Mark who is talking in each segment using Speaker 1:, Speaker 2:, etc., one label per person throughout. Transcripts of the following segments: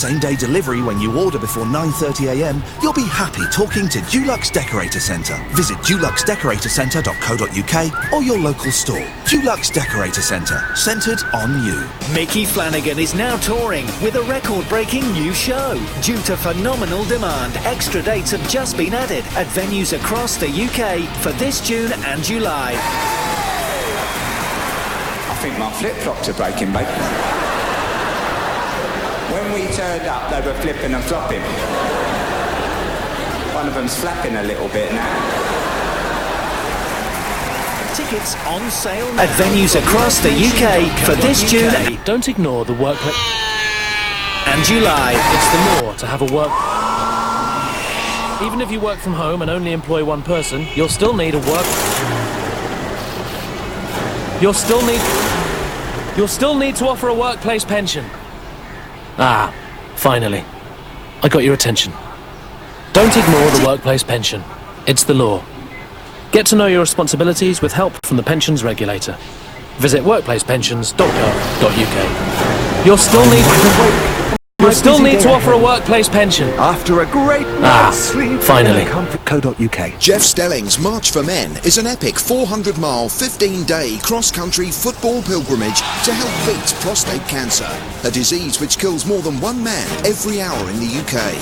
Speaker 1: Same-day delivery when you order before 9:30 a.m, you'll be happy talking to Dulux Decorator Centre. Visit duluxdecoratorcentre.co.uk or your local store. Dulux Decorator Centre, centred on you.
Speaker 2: Mickey Flanagan is now touring with a record-breaking new show. Due to phenomenal demand, extra dates have just been added at venues across the UK for this June and July.
Speaker 3: I think my flip-flops are breaking, mate. When we turned up, they were flipping and flopping. One of them's flapping a little bit now.
Speaker 2: Tickets on sale at venues across the UK for this June.
Speaker 4: Don't ignore the workplace
Speaker 2: And July.
Speaker 4: It's the law to have a work. Even if you work from home and only employ one person, you'll still need a work. You'll still need to offer a workplace pension. Ah, finally. I got your attention. Don't ignore the workplace pension. It's the law. Get to know your responsibilities with help from the pensions regulator. Visit workplacepensions.gov.uk. You'll still need to offer a workplace pension.
Speaker 1: After a great night's sleep,
Speaker 4: finally.
Speaker 1: Comfort.co.uk.
Speaker 5: Jeff Stelling's March for Men is an epic 400-mile, 15-day cross-country football pilgrimage to help beat prostate cancer, a disease which kills more than one man every hour in the UK.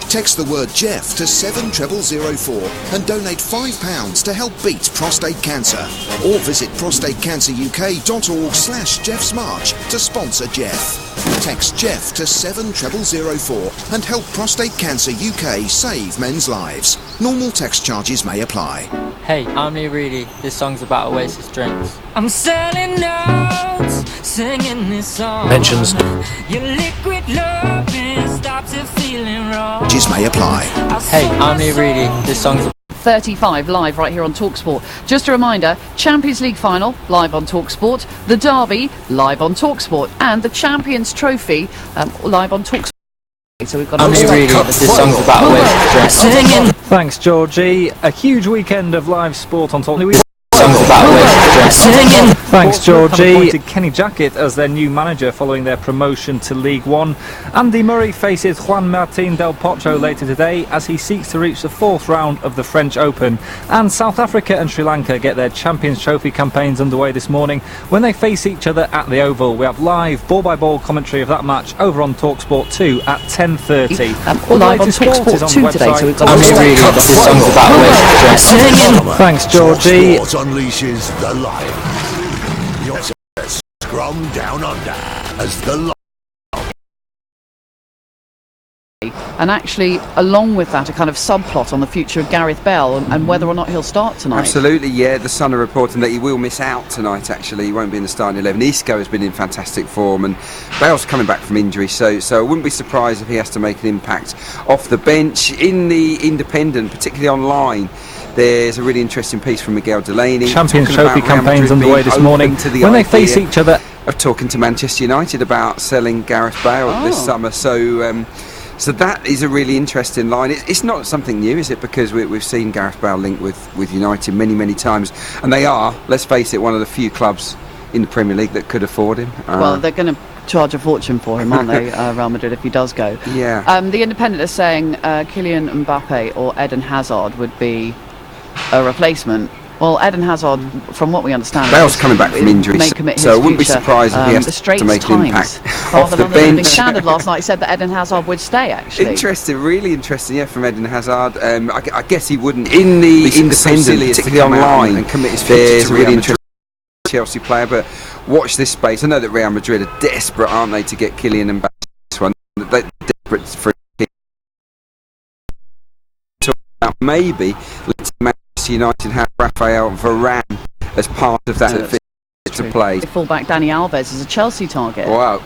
Speaker 5: Text the word Jeff to 70004 and donate £5 to help beat prostate cancer. Or visit prostatecanceruk.org/JeffsMarch to sponsor Jeff. Text Jeff to 70004 and help Prostate Cancer UK save men's lives. Normal text charges may apply.
Speaker 6: Hey, I'm Lee Reedy. This song's about Oasis drinks.
Speaker 7: I'm selling notes, singing this song.
Speaker 4: Pensions.
Speaker 7: Your liquid loving stops it feeling wrong.
Speaker 5: Charges may apply.
Speaker 6: Hey, I'm Lee Reedy. This song's
Speaker 8: 35 live right here on TalkSport. Just a reminder, Champions League final live on TalkSport, the Derby live on TalkSport, and the Champions Trophy live on TalkSport. So we've got.
Speaker 6: I'm Lee Reedy. This song's about Oasis drinks.
Speaker 9: Thanks, Georgie. A huge weekend of live sport on Talk. Thanks, Georgie. Appointed Kenny Jackett as their new manager following their promotion to League One. Andy Murray faces Juan Martín del Potro later today as he seeks to reach the 4th round of the French Open. And South Africa and Sri Lanka get their Champions Trophy campaigns underway this morning when they face each other at the Oval. We have live ball-by-ball commentary of that match over on TalkSport 2 at 10:30.
Speaker 8: All live on TalkSport 2 today, so we've got
Speaker 6: this song's about Oasis drinks.
Speaker 9: Thanks, Georgie.
Speaker 10: Sport unleashes the lion. Your scrum down under as the lion.
Speaker 8: And actually, along with that, a kind of subplot on the future of Gareth Bale and whether or not he'll start tonight.
Speaker 11: Absolutely, yeah. The Sun are reporting that he will miss out tonight, actually. He won't be in the starting 11. Isco has been in fantastic form and Bale's coming back from injury, so I wouldn't be surprised if he has to make an impact off the bench. In the Independent, particularly online, there's a really interesting piece from Miguel Delaney.
Speaker 9: Champions Trophy campaigns underway this morning when they face each other.
Speaker 11: Of talking to Manchester United about selling Gareth Bale this summer. So that is a really interesting line. It's not something new, is it? Because we've seen Gareth Bale linked with United many times. And they are, let's face it, one of the few clubs in the Premier League that could afford him.
Speaker 8: Well, they're going to charge a fortune for him, aren't they, Real Madrid, if he does go.
Speaker 11: Yeah.
Speaker 8: The Independent is saying Kylian Mbappe or Eden Hazard would be a replacement. Well, Eden Hazard, from what we understand,
Speaker 11: Bale's coming back from injury, so I wouldn't be surprised if he has to make an impact off the bench.
Speaker 8: Standard last night said that Eden Hazard would stay, actually.
Speaker 11: Interesting, really interesting, yeah, from Eden Hazard. I guess he wouldn't. In the Independent, particularly online, and commit his future to really interesting Chelsea player, but watch this space. I know that Real Madrid are desperate, aren't they, to get Kylian Mbappe this one. They're desperate for maybe Manchester United have Rafael Varane as part of that fit to play.
Speaker 8: Fullback Dani Alves is a Chelsea target.
Speaker 11: Well,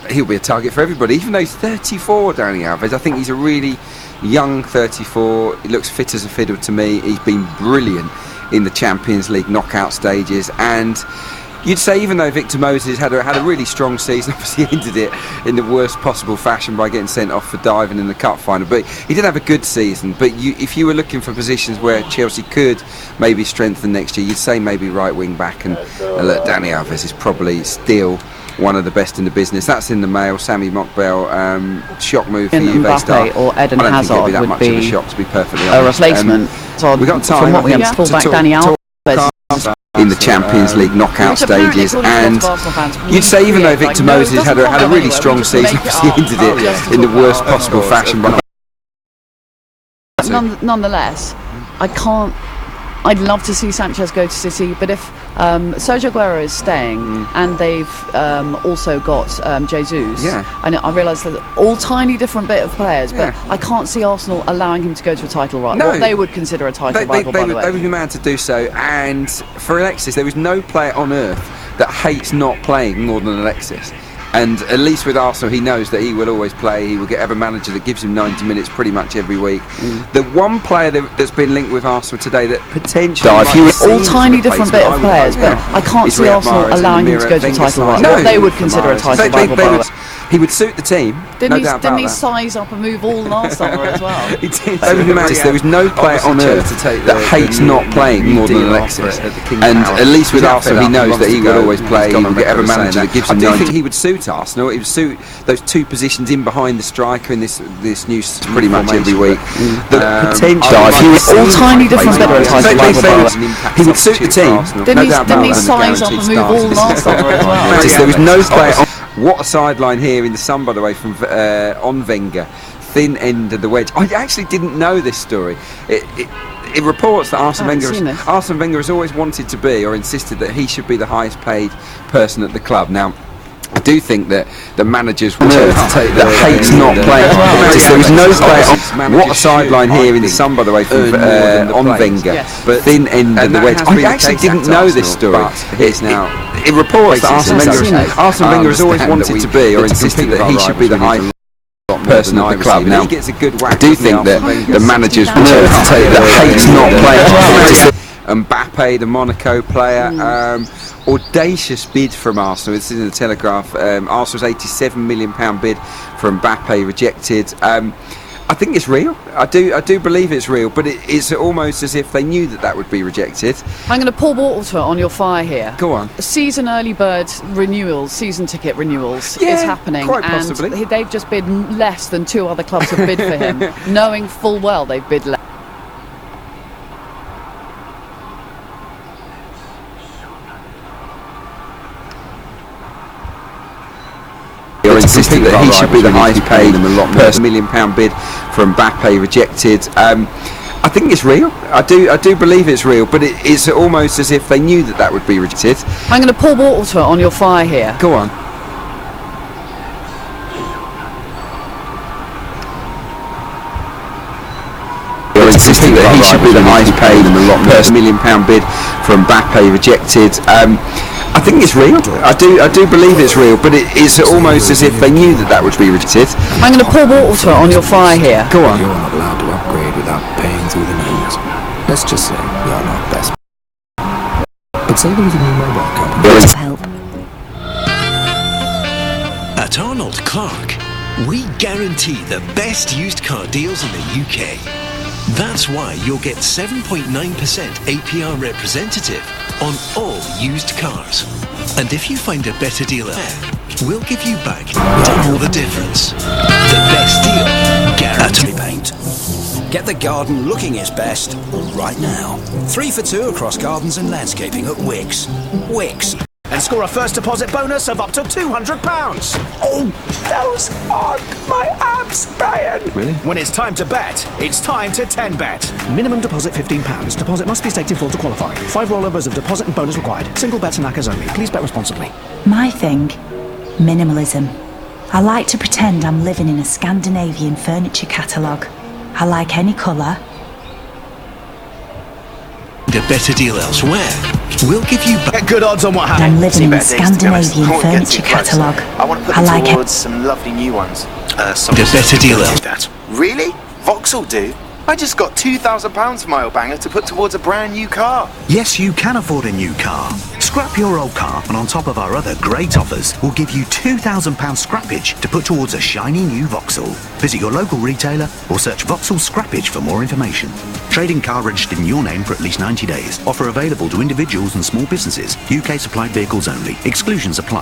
Speaker 11: he'll be a target for everybody, even though he's 34, Dani Alves. I think he's a really young 34. He looks fit as a fiddle to me. He's been brilliant in the Champions League knockout stages, and you'd say even though Victor Moses had a really strong season, obviously he ended it in the worst possible fashion by getting sent off for diving in the cup final, but he did have a good season. But if you were looking for positions where Chelsea could maybe strengthen next year, you'd say maybe right wing back, and look, Dani Alves is probably still one of the best in the business. That's in the mail. Sammy Mockbell, shock move for you.
Speaker 8: Mbappe or Eden Hazard
Speaker 11: I don't think it'll be that
Speaker 8: would
Speaker 11: much
Speaker 8: be
Speaker 11: of a shock, to be perfectly
Speaker 8: a
Speaker 11: honest.
Speaker 8: replacement.
Speaker 11: We got time,
Speaker 8: from what we
Speaker 11: I think,
Speaker 8: understand,
Speaker 11: to
Speaker 8: fullback
Speaker 11: talk-
Speaker 8: Danny Alves.
Speaker 11: in the Champions League knockout stages, and you'd say even though Victor Moses had a really strong season, he ended it in the worst possible fashion.
Speaker 8: Nonetheless, I'd love to see Sanchez go to City, but if Sergio Aguero is staying and they've also got Jesus, and I realise that all tiny different bit of players, but I can't see Arsenal allowing him to go to a title rival. What they would consider a title rival, by the way.
Speaker 11: They would be mad to do so, and for Alexis, there is no player on earth that hates not playing more than Alexis. And at least with Arsenal, he knows that he will always play. He will have a manager that gives him 90 minutes pretty much every week. The one player that's been linked with Arsenal today that potentially
Speaker 8: all tiny different bit of players, but I can't see Arsenal allowing him to go to a title rival. What they would consider a title rival, by the way.
Speaker 11: He would suit the team.
Speaker 8: Didn't he size up and move all last summer as well?
Speaker 11: He did. There is no player on earth that hates not playing more than Alexis. And at least with Arsenal, he knows that he will always play. He will have a manager that gives him 90. I do think he would suit Arsenal. It would suit those two positions in behind the striker in this new pretty much every week. The potential.
Speaker 8: All tiny different bit of title rival.
Speaker 11: He would suit the team.
Speaker 8: Didn't he size up and move all last summer as well?
Speaker 11: There is no player. What a sideline here in the sun, by the way, from on Wenger. Thin end of the wedge. I actually didn't know this story. It reports that Arsene Wenger has always wanted to be, or insisted that he should be the highest paid person at the club. Now, I do think that the managers will that hates not playing. There is no player. What a sideline here in the sun, by the way, from on Wenger. But thin end of the wedge. I actually didn't know this story. It reports that Arsene Wenger has always wanted to be, or insisted that he should be the highest person at the club. Now, I do think that the managers will that hates not playing. Mbappe, the Monaco player, audacious bid from Arsenal. This is in the Telegraph. Arsenal's £87 million bid for Mbappe rejected. I think it's real. I do believe it's real, but it's almost as if they knew that would be rejected.
Speaker 8: I'm going to pour water on your fire here.
Speaker 11: Go on.
Speaker 8: Season early bird renewals, season ticket renewals is happening,
Speaker 11: quite possibly.
Speaker 8: And they've just bid less than two other clubs have bid for him, knowing full well they've bid less.
Speaker 11: Or insisting that he should be the highest paid £1 million bid for Mbappe rejected. I think it's real. I do believe it's real, but it's almost as if they knew that would be rejected.
Speaker 8: I'm going to pour water on your fire here.
Speaker 11: Go on. Or insisting that he should be the highest paid £1 million bid for Mbappe rejected. I think it's real. I do believe it's real, but it's almost as if they knew that would be rejected.
Speaker 8: I'm going to pour water on your fire here.
Speaker 11: Go on.
Speaker 12: You're not allowed to upgrade without paying through the nose. Let's just say we are not best. But say there was a new mobile company.
Speaker 13: Help.
Speaker 14: At Arnold Clark, we guarantee the best used car deals in the UK. That's why you'll get 7.9% APR representative on all used cars. And if you find a better deal there, we'll give you back double the difference. The best deal, guaranteed.
Speaker 15: Paint. Get the garden looking its best right now. 3 for 2 across gardens and landscaping at Wix. Wix.
Speaker 16: And score a first deposit bonus of up to £200. Oh, those are my abs, Brian.
Speaker 12: Really?
Speaker 16: When it's time to bet, it's time to 10-bet. Minimum deposit £15. Deposit must be staked in full to qualify. 5 rollovers of deposit and bonus required. Single bets and knackers only. Please bet responsibly.
Speaker 13: My thing, minimalism. I like to pretend I'm living in a Scandinavian furniture catalogue. I like any colour.
Speaker 14: A better deal elsewhere. We'll give you back
Speaker 16: good odds on what happens.
Speaker 13: I'm living in a Scandinavian furniture catalogue.
Speaker 17: I want to put them towards some lovely new ones.
Speaker 14: The better deal
Speaker 17: that. Really? Vauxhall do? I just got £2,000 for my old banger to put towards a brand new car.
Speaker 18: Yes, you can afford a new car. Scrap your old car, and on top of our other great offers, we'll give you £2,000 scrappage to put towards a shiny new Vauxhall. Visit your local retailer or search Vauxhall Scrappage for more information. Trading car registered in your name for at least 90 days. Offer available to individuals and small businesses. UK supplied vehicles only. Exclusions apply.